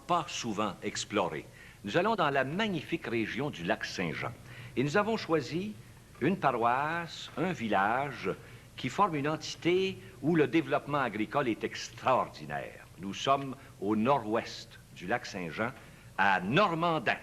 pas souvent explorée. Nous allons dans la magnifique région du lac Saint-Jean. Et nous avons choisi une paroisse, un village qui forme une entité où le développement agricole est extraordinaire. Nous sommes au nord-ouest du lac Saint-Jean, à Normandin.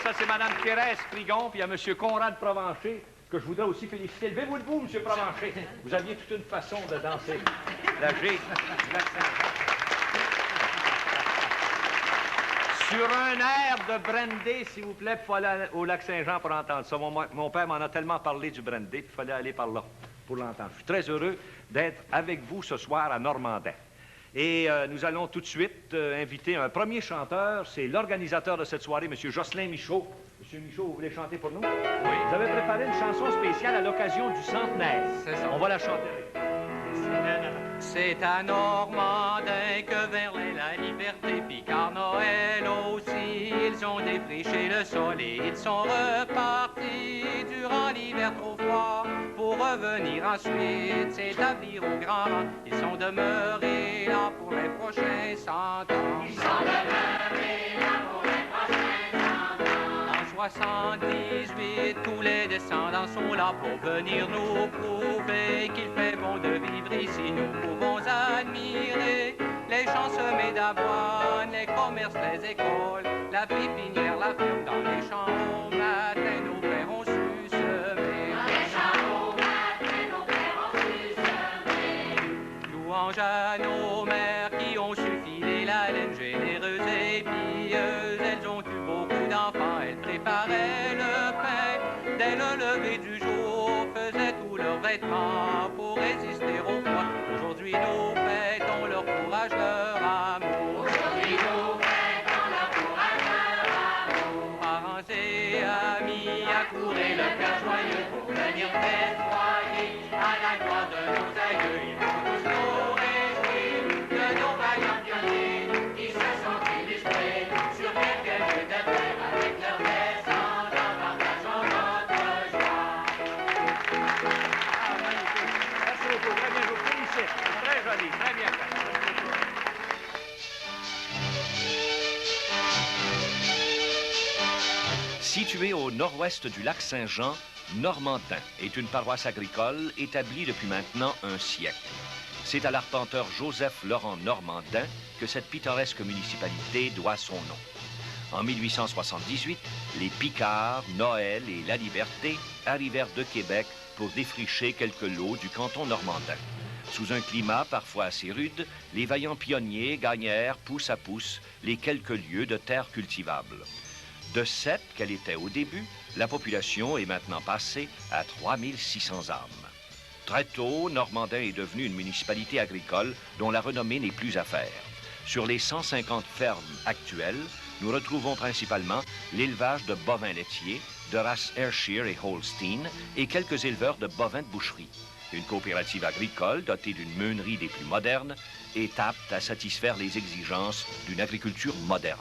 Ça, c'est Mme Thérèse Prigon, puis il y a M. Conrad Provencher, que je voudrais aussi féliciter. Levez-vous debout, M. Provencher. Vous aviez toute une façon de danser. La G. Sur un air de brandy, s'il vous plaît, il faut aller au lac Saint-Jean pour entendre ça. Mon père m'en a tellement parlé du brandy, puis il fallait aller par là pour l'entendre. Je suis très heureux d'être avec vous ce soir à Normandin. Et nous allons tout de suite inviter un premier chanteur. C'est l'organisateur de cette soirée, M. Jocelyn Michaud. M. Michaud, vous voulez chanter pour nous? Oui. Vous avez préparé une chanson spéciale à l'occasion du centenaire. C'est ça. On va la chanter. C'est à Normandin que vers la liberté, puis car Noël aussi, ils ont défriché le sol et ils sont repartis durant l'hiver trop froid pour revenir ensuite s'établir au grand rang. Ils sont demeurés là pour les prochains 100 ans. Ils sont demeurés là pour les prochains 100 ans. En 78, tous les descendants sont là pour venir nous prouver qu'il fait bon de vivre ici. Nous pouvons admirer les champs semés d'avoine, les commerces, les écoles, la pépinière, la ferme. Dans les champs au matin, nos pères ont su semer. Dans les champs au matin, nos pères ont su semer. Louange à nos mères qui ont su filer la laine, généreuses et pieuses. Elles ont eu beaucoup d'enfants, elles préparaient le pain. Dès le lever du jour, faisaient tous leurs vêtements pour résister au froid. Aujourd'hui, nous fêtons leur courage, leur amour. Aujourd'hui, nous fêtons leur courage, leur amour. Parents et amis, accourait le cœur joyeux pour venir témoigner à la gloire de nos aïeux. Ils vont tous nous réjouir de nos vaillants pionniers qui se sont illustrés sur quelques lieux de terre avec leurs descendants, partageant notre joie. Merci beaucoup. Très bien, je vous félicite. Très joli, très bien fait. Située au nord-ouest du lac Saint-Jean, Normandin est une paroisse agricole établie depuis maintenant un siècle. C'est à l'arpenteur Joseph-Laurent Normandin que cette pittoresque municipalité doit son nom. En 1878, les Picards, Noël et La Liberté arrivèrent de Québec pour défricher quelques lots du canton normandin. Sous un climat parfois assez rude, les vaillants pionniers gagnèrent pouce à pouce les quelques lieues de terre cultivable. De 7 qu'elle était au début, la population est maintenant passée à 3600 âmes. Très tôt, Normandin est devenu une municipalité agricole dont la renommée n'est plus à faire. Sur les 150 fermes actuelles, nous retrouvons principalement l'élevage de bovins laitiers, de races Ayrshire et Holstein, et quelques éleveurs de bovins de boucherie. Une coopérative agricole dotée d'une meunerie des plus modernes est apte à satisfaire les exigences d'une agriculture moderne.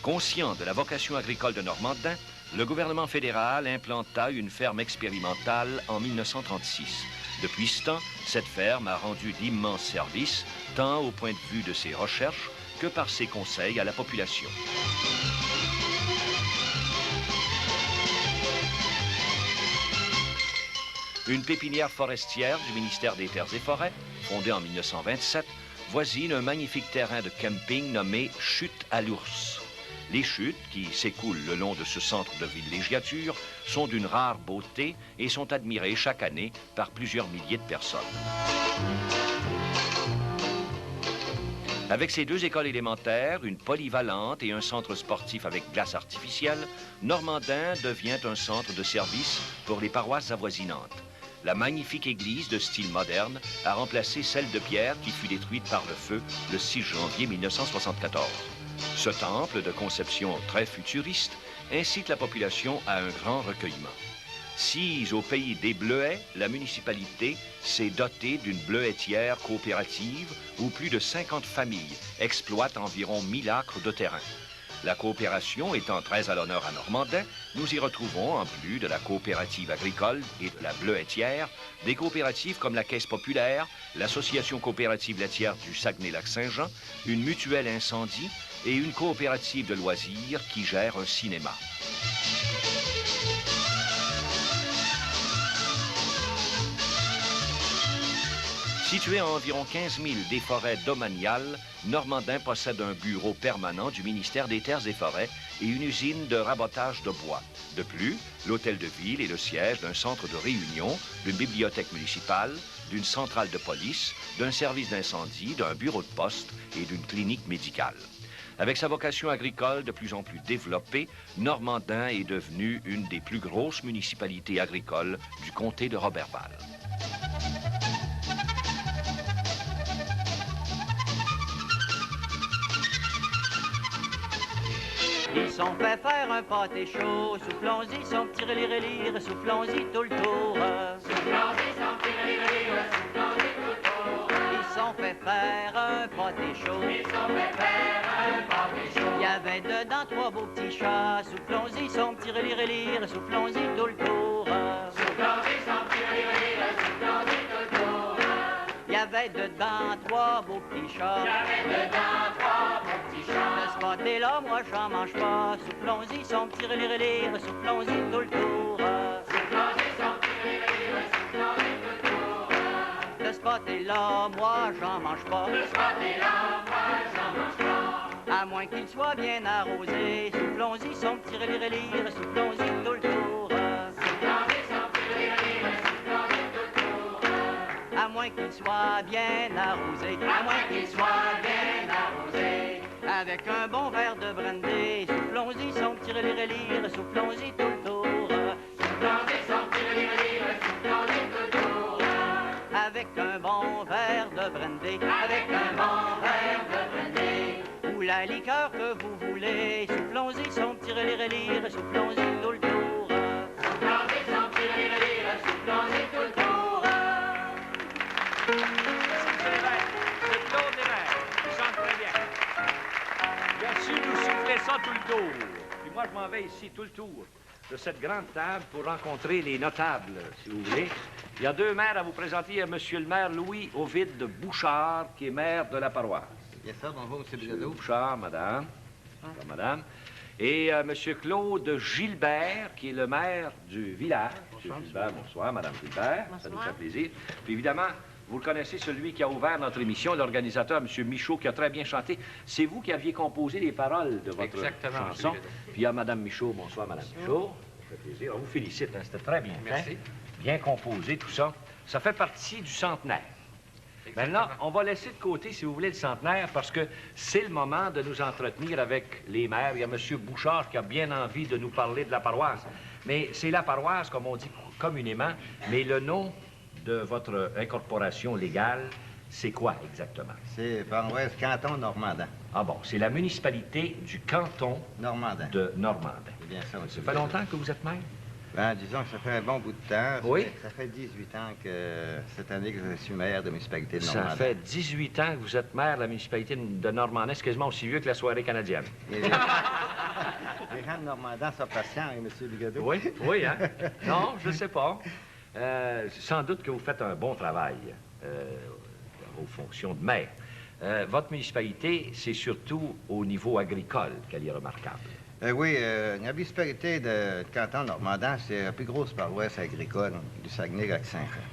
Conscient de la vocation agricole de Normandin, le gouvernement fédéral implanta une ferme expérimentale en 1936. Depuis ce temps, cette ferme a rendu d'immenses services, tant au point de vue de ses recherches que par ses conseils à la population. Une pépinière forestière du ministère des Terres et Forêts, fondée en 1927, voisine un magnifique terrain de camping nommé Chute à l'Ours. Les chutes, qui s'écoulent le long de ce centre de villégiature, sont d'une rare beauté et sont admirées chaque année par plusieurs milliers de personnes. Avec ses 2 écoles élémentaires, une polyvalente et un centre sportif avec glace artificielle, Normandin devient un centre de service pour les paroisses avoisinantes. La magnifique église de style moderne a remplacé celle de pierre qui fut détruite par le feu le 6 janvier 1974. Ce temple de conception très futuriste incite la population à un grand recueillement. Sise au pays des bleuets, la municipalité s'est dotée d'une bleuetière coopérative où plus de 50 familles exploitent environ 1000 acres de terrain. La coopération étant très à l'honneur à Normandin, nous y retrouvons, en plus de la coopérative agricole et de la bleuetière, des coopératives comme la Caisse populaire, l'Association coopérative laitière du Saguenay-Lac-Saint-Jean, une mutuelle incendie et une coopérative de loisirs qui gère un cinéma. Situé à environ 15 000 des forêts domaniales, Normandin possède un bureau permanent du ministère des Terres et Forêts et une usine de rabotage de bois. De plus, l'hôtel de ville est le siège d'un centre de réunion, d'une bibliothèque municipale, d'une centrale de police, d'un service d'incendie, d'un bureau de poste et d'une clinique médicale. Avec sa vocation agricole de plus en plus développée, Normandin est devenu une des plus grosses municipalités agricoles du comté de Roberval. Ils sont fait faire un pâté chaud, soufflons-y sans petit relire, soufflons-y tout le tour. Soufflons-y sans petit relire, soufflons-y tout le tour. Ils sont fait faire un pâté chaud, ils sont fait faire un pâté chaud. Il y avait dedans 3 beaux petits chats, soufflons-y sans petit relire, soufflons-y tout le tour. Soufflons-y sans petit relire, soufflons-y tout le tour. Il y avait dedans 3 beaux petits chats, il y avait dedans 3 beaux petits chats. Le spot est là, moi j'en mange pas, soufflons-y sans petit relire, soufflons-y tout le tour. Soufflons-y sans petit relire, soufflons-y tout le tour. Le spot est là, moi j'en mange pas, le spot est là, moi j'en mange pas. À moins qu'il soit bien arrosé, soufflons-y sans petit relire, soufflons-y tout le tour. Soufflons-y sans petit relire, soufflons-y tout le tour. À moins qu'il soit bien arrosé, à moins qu'il soit bien arrosé. Avec un bon verre de brandy, soufflons-y sans petit relire, soufflons-y tout le tour. Soufflons-y sans petit relire, soufflons-y tout le tour. Avec un bon verre de brandy, avec un bon verre de brandy. Ou la liqueur que vous voulez, soufflons-y sans petit relire, soufflons-y tout le tour. Soufflons-y sans petit relire, soufflons-y tout le tour. C'est Claude Lévesque, il chante très bien. Bien sûr, nous soufflez ça tout le tour. Puis moi, je m'en vais ici tout le tour de cette grande table pour rencontrer les notables, si vous voulez. Il y a 2 maires à vous présenter. Il y a monsieur le maire Louis Ovide Bouchard, qui est maire de la paroisse. Bien sûr, bonjour, M. Monsieur Bilodeau. Bouchard, madame. Bonjour, madame. Et monsieur Claude Gilbert, qui est le maire du village. Monsieur Gilbert, bonsoir, madame Gilbert. Bonsoir. Ça nous fait plaisir. Puis évidemment, vous le connaissez, celui qui a ouvert notre émission, l'organisateur, M. Michaud, qui a très bien chanté. C'est vous qui aviez composé les paroles de votre chanson. Puis il y a Mme Michaud. Bonsoir, Mme Michaud. Ça fait plaisir. On vous félicite, hein, c'était très bien fait. Merci. Bien composé, tout ça. Ça fait partie du centenaire. Maintenant, on va laisser de côté, si vous voulez, le centenaire, parce que c'est le moment de nous entretenir avec les maires. Il y a M. Bouchard qui a bien envie de nous parler de la paroisse. Mais c'est la paroisse, comme on dit communément, mais le nom de votre incorporation légale, c'est quoi exactement? C'est paroisse canton Normandin. Ah bon, c'est la municipalité du canton Normandin. de Normandin. C'est bien ça, Ça fait longtemps que vous êtes maire? Ben, disons que ça fait un bon bout de temps. Oui? Ça fait 18 ans que cette année que je suis maire de la municipalité de Ça Normandin. fait 18 ans que vous êtes maire de la municipalité de Normandin. C'est quasiment aussi vieux que la soirée canadienne. Les gens de Normandin sont patients, hein, M. Bilodeau? Oui, oui, hein? Non, je ne sais pas. Sans doute que vous faites un bon travail aux fonctions de maire. Votre municipalité, c'est surtout au niveau agricole qu'elle est remarquable. Oui, la municipalité de canton Normandin, c'est la plus grosse paroisse agricole du Saguenay-Lac-Saint-Jean.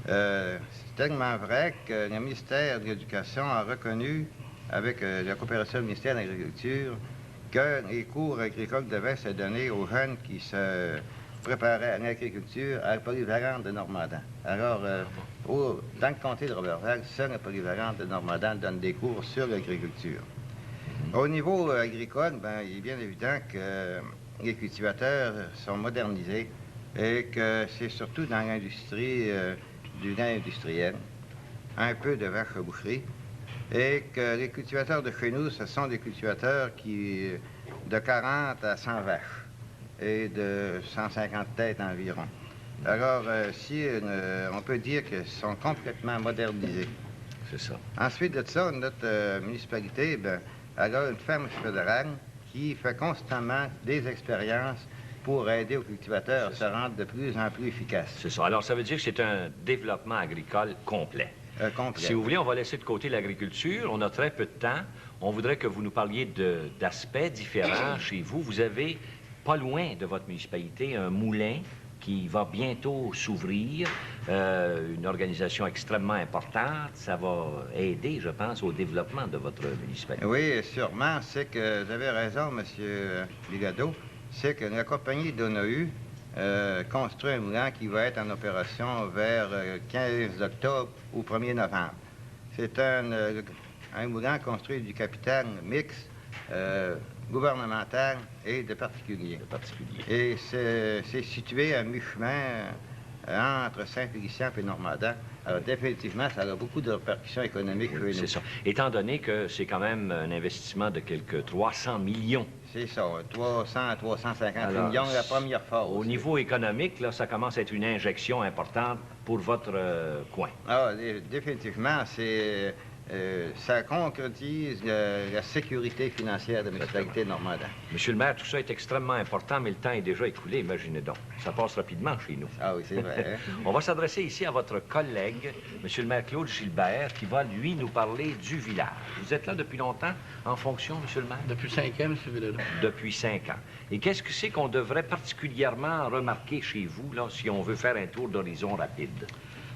C'est tellement vrai que le ministère de l'Éducation a reconnu, avec la coopération du ministère de l'Agriculture, que les cours agricoles devaient se donner aux jeunes qui se préparaient à l'agriculture à la polyvalente de Normandin. Alors, dans le comté de Roberval, seule la polyvalente de Normandin donne des cours sur l'agriculture. Au niveau agricole, ben, il est bien évident que les cultivateurs sont modernisés et que c'est surtout dans l'industrie du lait industriel, un peu de vache à boucherie, et que les cultivateurs de chez nous, ce sont des cultivateurs qui de 40 à 100 vaches et de 150 têtes environ. Alors, on peut dire qu'ils sont complètement modernisés. C'est ça. Ensuite de ça, notre municipalité, ben, elle a une ferme fédérale qui fait constamment des expériences pour aider aux cultivateurs à se rendre de plus en plus efficaces. C'est ça. Alors, ça veut dire que c'est un développement agricole complet. Complet. Si vous voulez, on va laisser de côté l'agriculture. On a très peu de temps. On voudrait que vous nous parliez d'aspects différents chez vous. Vous avez, pas loin de votre municipalité, un moulin qui va bientôt s'ouvrir, une organisation extrêmement importante. Ça va aider, je pense, au développement de votre municipalité. Oui, sûrement. C'est que vous avez raison, M. Bilodeau. C'est que la compagnie d'ONU construit un moulin qui va être en opération vers le 15 octobre ou 1er novembre. C'est un moulin construit du capital mixte, gouvernemental et de particuliers. Et c'est situé à mi-chemin entre Saint-Félicien et Normandin. Alors, définitivement, ça a beaucoup de répercussions économiques chez nous. C'est ça. Étant donné que c'est quand même un investissement de quelques 300 millions. C'est ça, 300 à 350 millions la première fois. Au niveau économique, là, ça commence à être une injection importante pour votre coin. Ah, définitivement, ça concrétise la sécurité financière de la municipalité de Normandin. Monsieur le maire, tout ça est extrêmement important, mais le temps est déjà écoulé, imaginez donc. Ça passe rapidement chez nous. Ah oui, c'est vrai. Hein? On va s'adresser ici à votre collègue, monsieur le maire Claude Gilbert, qui va, lui, nous parler du village. Vous êtes là depuis longtemps en fonction, monsieur le maire? Depuis 5 ans, monsieur Bilodeau. Depuis 5 ans. Et qu'est-ce que c'est qu'on devrait particulièrement remarquer chez vous, là, si on veut faire un tour d'horizon rapide?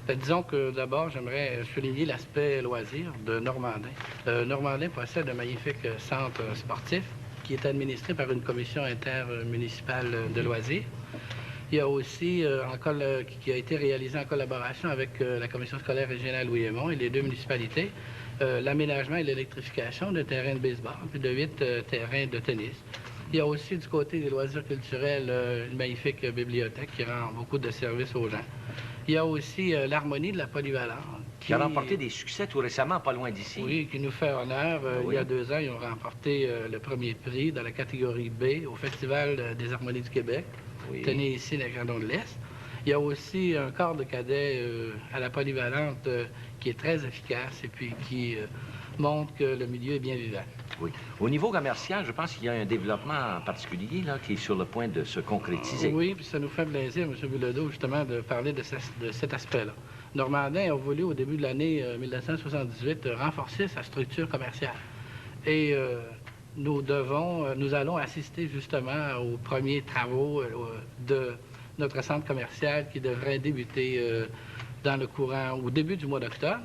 Disons que d'abord, j'aimerais souligner l'aspect loisir de Normandin. Normandin possède un magnifique centre sportif qui est administré par une commission intermunicipale de loisirs. Il y a aussi, qui a été réalisé en collaboration avec la commission scolaire régionale Louis-Aymon et les deux municipalités, l'aménagement et l'électrification de terrains de baseball puis de 8 terrains de tennis. Il y a aussi du côté des loisirs culturels une magnifique bibliothèque qui rend beaucoup de services aux gens. Il y a aussi l'harmonie de la polyvalente. Qui a remporté des succès tout récemment, pas loin d'ici. Oui, qui nous fait honneur. Oui. Il y a 2 ans, ils ont remporté le premier prix dans la catégorie B au Festival des harmonies du Québec, tenu ici dans le Canton de l'Est. Il y a aussi un corps de cadets à la polyvalente qui est très efficace et puis qui montre que le milieu est bien vivant. Oui. Au niveau commercial, je pense qu'il y a un développement en particulier là, qui est sur le point de se concrétiser. Oui, puis ça nous fait plaisir, M. Bilodeau, justement, de parler de cet aspect-là. Normandin a voulu, au début de l'année 1978, renforcer sa structure commerciale. Et nous allons assister justement aux premiers travaux de notre centre commercial qui devrait débuter au début du mois d'octobre.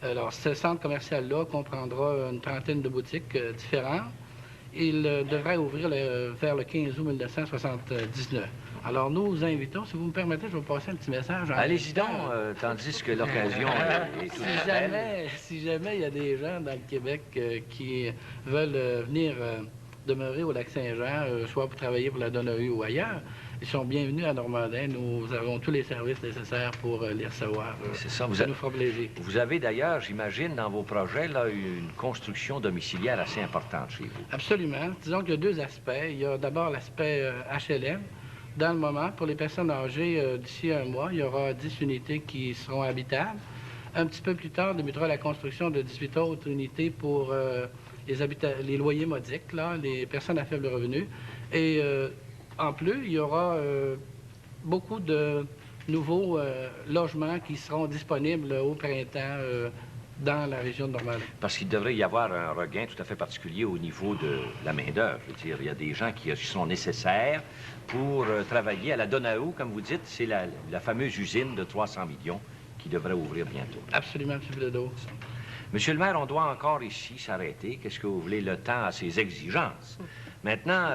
Alors, ce centre commercial-là comprendra une trentaine de boutiques différentes. Il devrait ouvrir vers le 15 août 1979. Alors, nous vous invitons, si vous me permettez, je vais vous passer un petit message. Allez-y donc, tandis que l'occasion est toute belle. Si jamais il y a des gens dans le Québec qui veulent venir demeurer au Lac-Saint-Jean, soit pour travailler pour la Donahue ou ailleurs, ils sont bienvenus à Normandin. Nous avons tous les services nécessaires pour les recevoir. C'est ça. Ça nous fera plaisir. Vous avez d'ailleurs, j'imagine, dans vos projets, là, une construction domiciliaire assez importante chez vous. Absolument. Disons qu'il y a 2 aspects. Il y a d'abord l'aspect HLM. Dans le moment, pour les personnes âgées, d'ici 1 mois, il y aura 10 unités qui seront habitables. Un petit peu plus tard, débutera la construction de 18 autres unités pour les loyers modiques, là, les personnes à faible revenu. Et en plus, il y aura beaucoup de nouveaux logements qui seront disponibles au printemps dans la région de Normandie. Parce qu'il devrait y avoir un regain tout à fait particulier au niveau de la main-d'œuvre. Je veux dire, il y a des gens qui sont nécessaires pour travailler à la Donau, comme vous dites. C'est la fameuse usine de 300 millions qui devrait ouvrir bientôt. Absolument, M. Bilodeau. Monsieur le maire, on doit encore ici s'arrêter. Qu'est-ce que vous voulez? Le temps a ses exigences. Maintenant,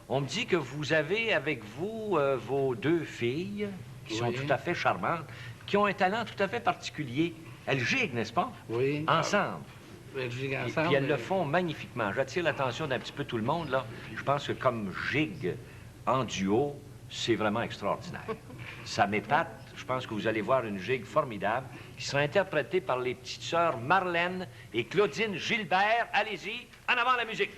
on me dit que vous avez avec vous vos 2 filles, qui sont tout à fait charmantes, qui ont un talent tout à fait particulier. Elles giguent, n'est-ce pas? Oui. Ensemble. Elles giguent Et ensemble. puis elles le font magnifiquement. J'attire l'attention d'un petit peu tout le monde, là. Je pense que comme gigue en duo, c'est vraiment extraordinaire. Ça m'épate. Je pense que vous allez voir une gigue formidable qui sera interprétée par les petites sœurs Marlène et Claudine Gilbert. Allez-y, en avant la musique.